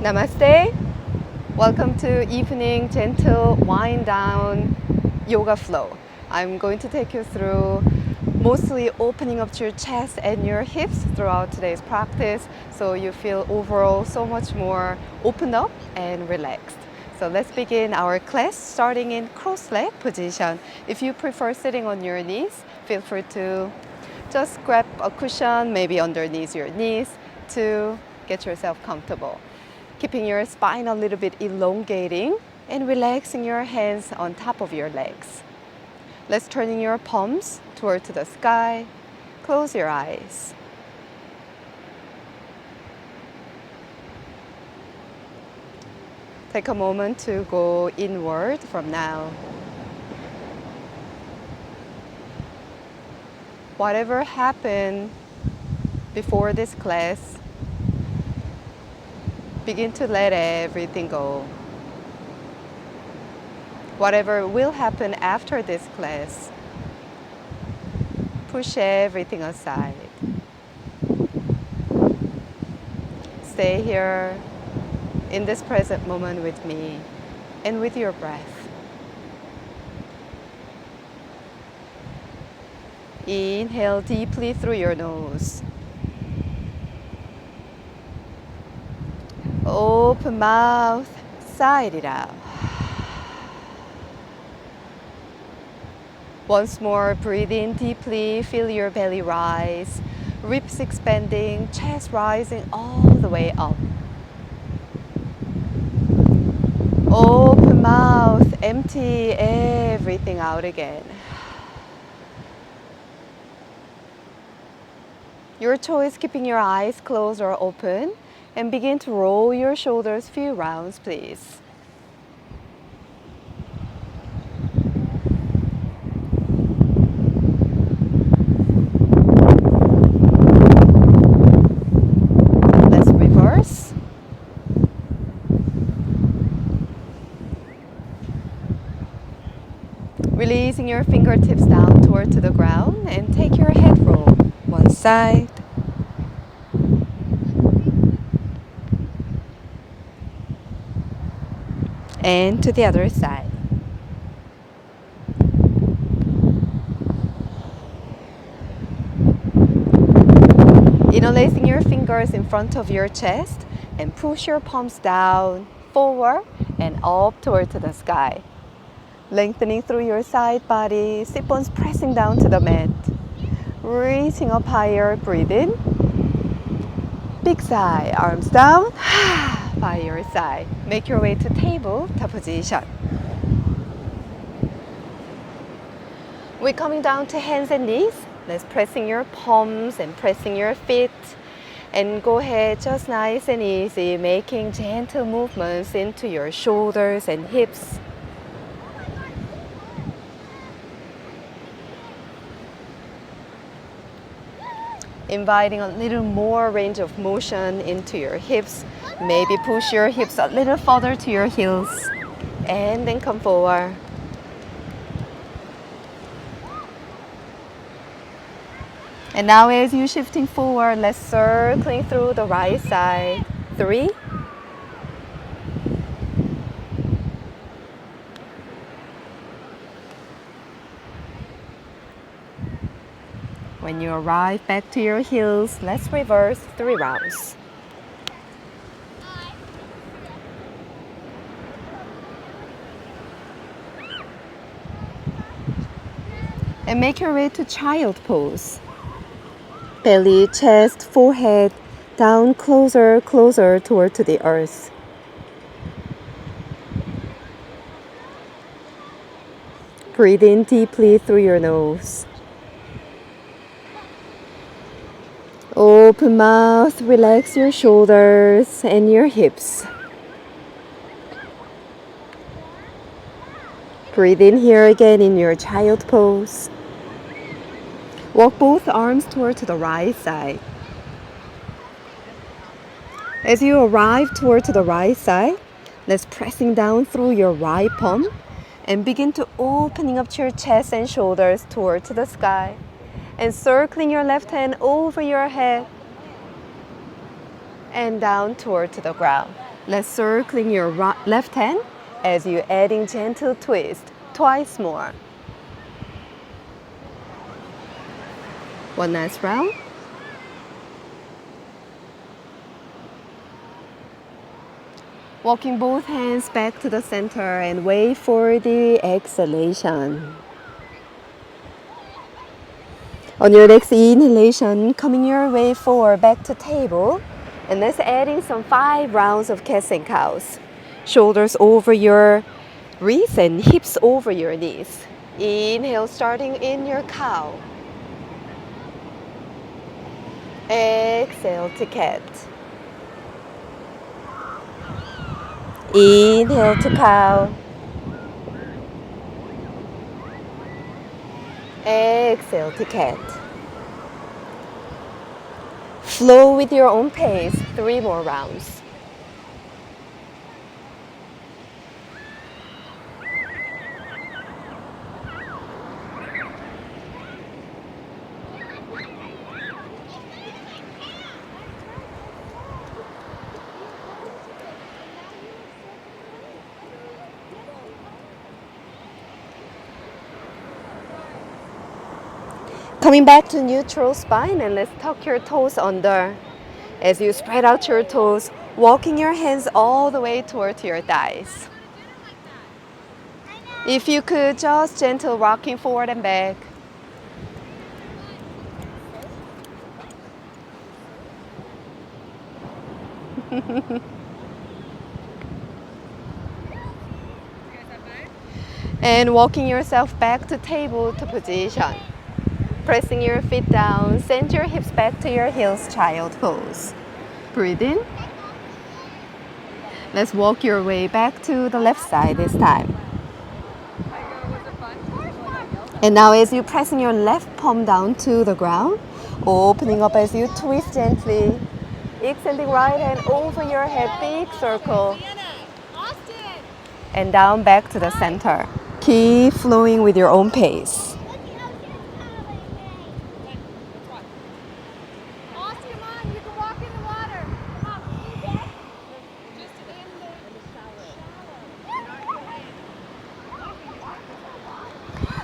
Namaste. Welcome to evening gentle wind down yoga flow. I'm going to take you through mostly opening up your chest and your hips throughout today's practice, so you feel overall so much more opened up and relaxed. So let's begin our class starting in cross-leg position. If you prefer sitting on your knees, feel free to just grab a cushion, maybe underneath your knees, to get yourself comfortable. Keeping your spine a little bit elongating and relaxing your hands on top of your legs. Let's turn your palms toward the sky. Close your eyes. Take a moment to go inward from now. Whatever happened before this class, begin to let everything go. Whatever will happen after this class, push everything aside. Stay here in this present moment with me and with your breath. Inhale deeply through your nose. Open mouth, sigh it out. Once more, breathe in deeply, feel your belly rise, ribs expanding, chest rising all the way up. Open mouth, empty everything out again. Your choice, keeping your eyes closed or open, and begin to roll your shoulders few rounds, please. Let's reverse. Releasing your fingertips down toward to the ground and take your head roll one side. And to the other side. Interlacing your fingers in front of your chest and push your palms down, forward and up toward the sky. Lengthening through your side body, sit bones pressing down to the mat. Reaching up higher, breathe in. Big sigh, arms down. By your side. Make your way to tabletop position. We're coming down to hands and knees. Let's pressing your palms and pressing your feet. And go ahead, just nice and easy, making gentle movements into your shoulders and hips. Inviting a little more range of motion into your hips. Maybe push your hips a little further to your heels and then come forward. And now as you're shifting forward, let's circling through the right side. 3. When you arrive back to your heels, let's reverse 3 rounds. And make your way to child pose. Belly, chest, forehead, down closer toward to the earth. Breathe in deeply through your nose. Open mouth, relax your shoulders and your hips. Breathe in here again in your child pose. Walk both arms toward to the right side. As you arrive toward to the right side, let's pressing down through your right palm and begin to opening up your chest and shoulders toward to the sky. And circling your left hand over your head and down toward to the ground. Let's circling your left hand as you're adding gentle twist, twice more. One last round. Walking both hands back to the center and wait for the exhalation. On your next inhalation, coming your way forward back to table. And let's adding some 5 rounds of cats and cows. Shoulders over your wrists and hips over your knees. Inhale, starting in your cow. Exhale to cat. Inhale to cow. Exhale to cat. Flow with your own pace, 3 more rounds. Coming back to neutral spine, and let's tuck your toes under. As you spread out your toes, walking your hands all the way towards your thighs. If you could, just gentle rocking forward and back. And walking yourself back to tabletop position. Pressing your feet down, send your hips back to your heels, child pose. Breathe in. Let's walk your way back to the left side this time. And now as you pressing your left palm down to the ground, opening up as you twist gently. Extending right hand over your head, big circle. And down back to the center. Keep flowing with your own pace.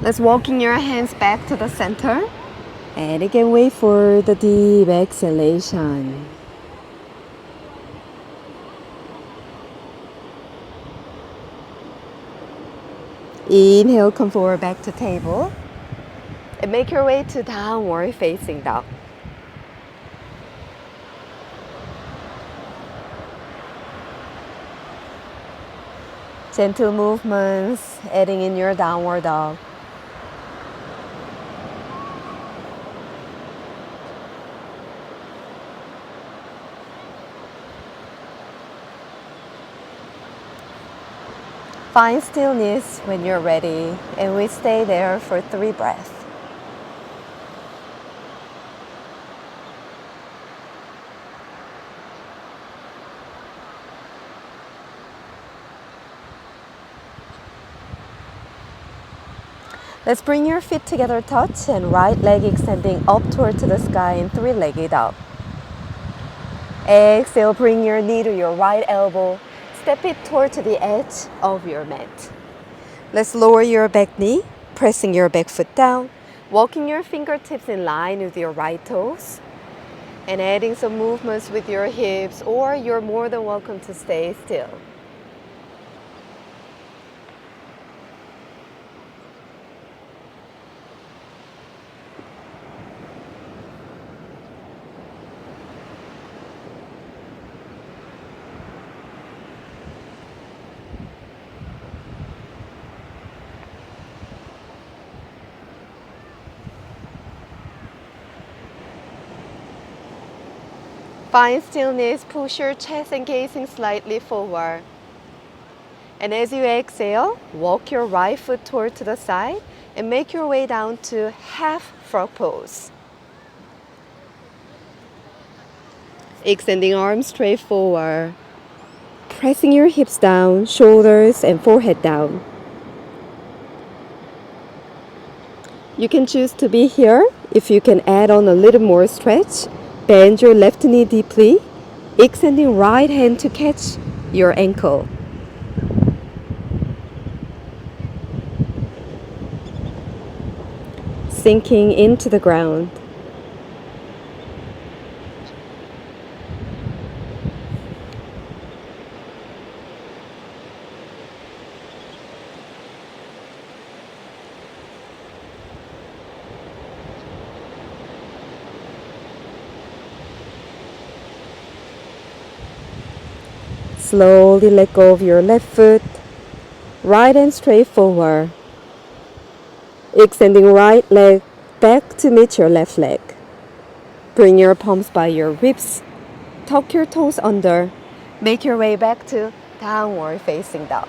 Let's walking your hands back to the center. And again, wait for the deep exhalation. Inhale, come forward back to table. And make your way to downward facing dog. Gentle movements, adding in your downward dog. Find stillness when you're ready, and we stay there for 3 breaths. Let's bring your feet together, touch, and right leg extending up toward to the sky in 3-legged up. Exhale, bring your knee to your right elbow. Step it toward to the edge of your mat. Let's lower your back knee, pressing your back foot down, walking your fingertips in line with your right toes, and adding some movements with your hips, or you're more than welcome to stay still. Find stillness, push your chest and gazing slightly forward. And as you exhale, walk your right foot toward to the side and make your way down to half frog pose. Extending arms straight forward. Pressing your hips down, shoulders and forehead down. You can choose to be here if you can add on a little more stretch. Bend your left knee deeply, extending right hand to catch your ankle. Sinking into the ground. Slowly let go of your left foot, right and straight forward. Extending right leg back to meet your left leg. Bring your palms by your ribs, tuck your toes under, make your way back to downward facing dog.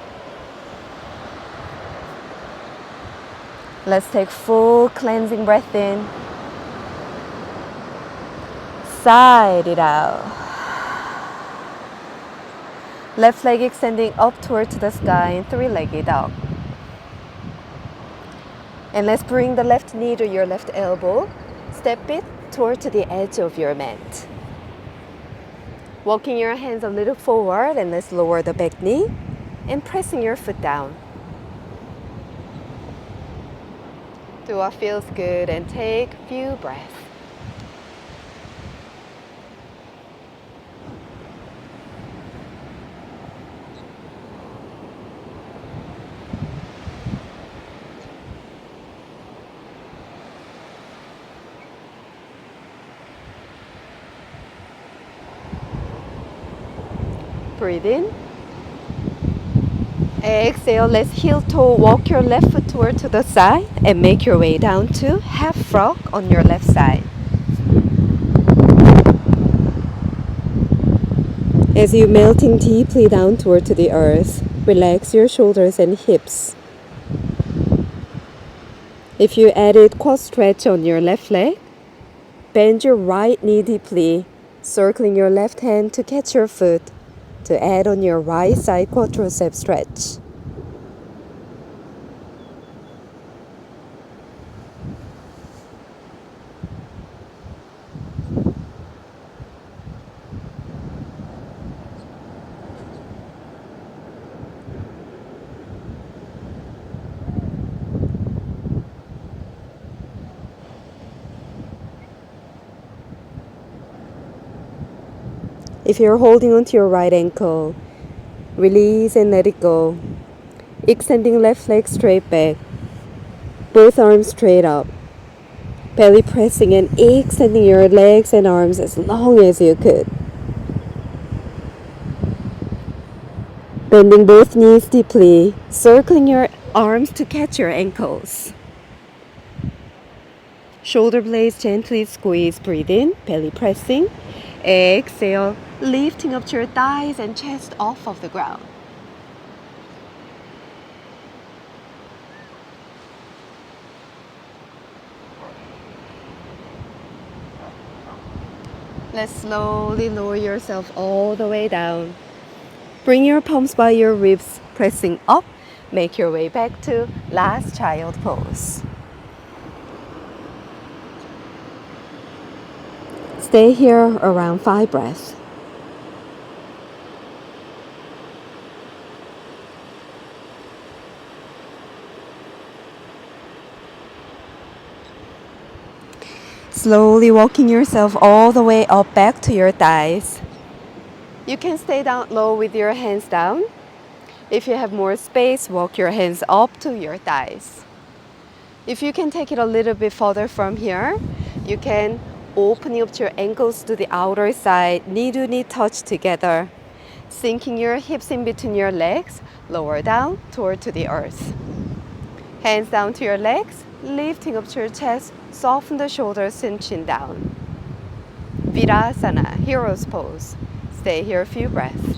Let's take full cleansing breath in. Side it out. Left leg extending up toward the sky in three-legged dog. And let's bring the left knee to your left elbow. Step it toward the edge of your mat. Walking your hands a little forward, and let's lower the back knee and pressing your foot down. Do what feels good and take a few breaths. Breathe in. Exhale, let's heel toe, walk your left foot toward to the side and make your way down to half frog on your left side. As you melting deeply down toward to the earth, relax your shoulders and hips. If you added quad stretch on your left leg, bend your right knee deeply, circling your left hand to catch your foot, to add on your right side quadricep stretch. If you're holding onto your right ankle, release and let it go. Extending left leg straight back, both arms straight up. Belly pressing and extending your legs and arms as long as you could. Bending both knees deeply, circling your arms to catch your ankles. Shoulder blades gently squeeze, breathe in, belly pressing. Exhale, lifting up your thighs and chest off of the ground. Let's slowly lower yourself all the way down. Bring your palms by your ribs, pressing up. Make your way back to last child pose. Stay here around 5 breaths. Slowly walking yourself all the way up back to your thighs. You can stay down low with your hands down. If you have more space, walk your hands up to your thighs. If you can take it a little bit further from here, you can open up your ankles to the outer side, knee to knee touch together. Sinking your hips in between your legs, lower down toward to the earth. Hands down to your legs, lifting up to your chest, soften the shoulders and chin down. Virasana, hero's pose. Stay here a few breaths.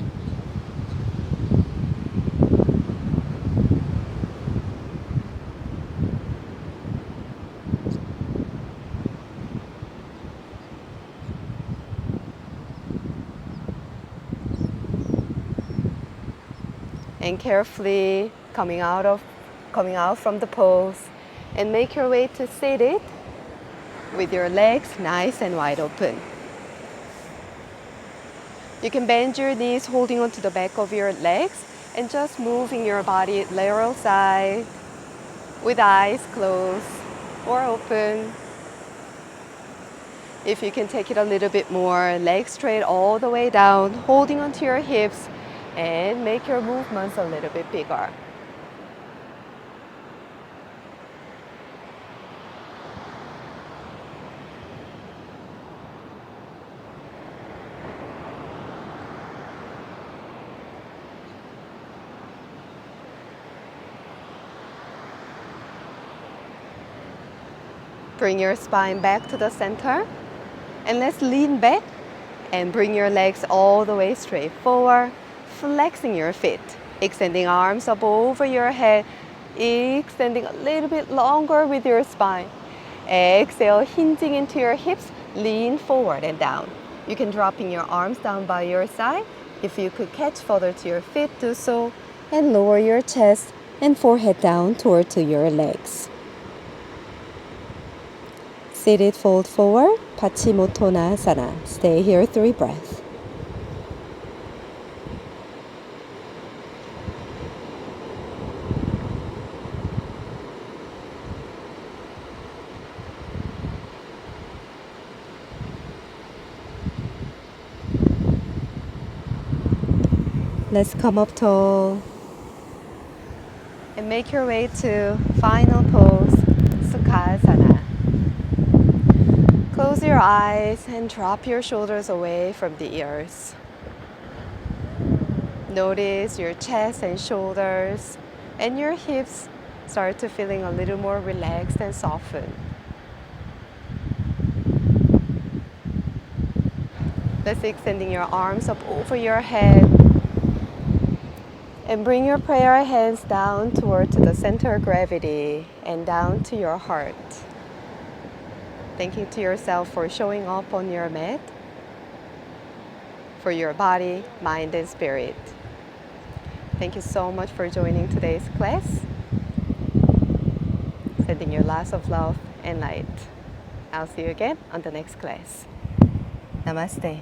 And carefully coming out from the pose, and make your way to seated with your legs nice and wide open. You can bend your knees, holding onto the back of your legs, and just moving your body lateral side with eyes closed or open. If you can take it a little bit more, legs straight all the way down, holding onto your hips, and make your movements a little bit bigger. Bring your spine back to the center, and let's lean back and bring your legs all the way straight forward, flexing your feet, extending arms up over your head, extending a little bit longer with your spine. Exhale, hinging into your hips, lean forward and down. You can dropping your arms down by your side. If you could catch further to your feet, do so, and lower your chest and forehead down toward to your legs. Seated, fold forward, Paschimottanasana. Stay here 3 breaths. Let's come up tall and make your way to final pose, Sukhasana. Close your eyes and drop your shoulders away from the ears. Notice your chest and shoulders and your hips start to feeling a little more relaxed and softened. Let's extending your arms up over your head and bring your prayer hands down toward to the center of gravity and down to your heart. Thanking to yourself for showing up on your mat, for your body, mind, and spirit. Thank you so much for joining today's class. Sending you lots of love and light. I'll see you again on the next class. Namaste.